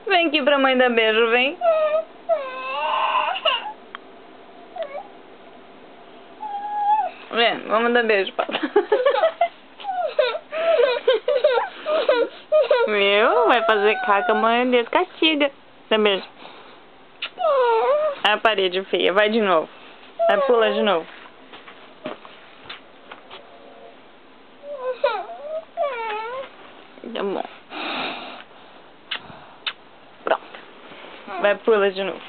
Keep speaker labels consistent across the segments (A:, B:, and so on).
A: Vem aqui pra mãe dar beijo, vem. Vem, vamos dar beijo, Paula. Viu? Vai fazer caca, mãe Deus castiga. Dá beijo. A parede feia, vai de novo. Vai, pula de novo. Tá bom. Pronto. Vai, pula de novo.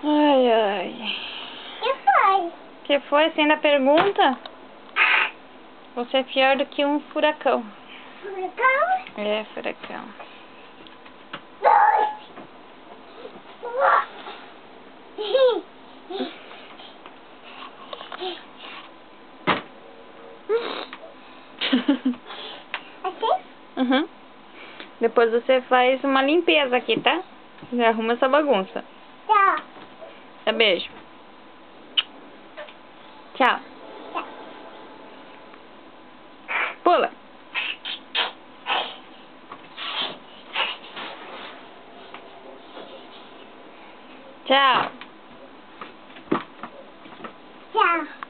A: Ai, ai. Que foi? Você ainda pergunta? Você é pior do que um furacão.
B: Furacão?
A: É, furacão.
B: Assim?
A: Uhum. Depois você faz uma limpeza aqui, tá? Você arruma essa bagunça.
B: Tá.
A: Dá beijo. Tchau. Pula. Tchau.
B: Tchau.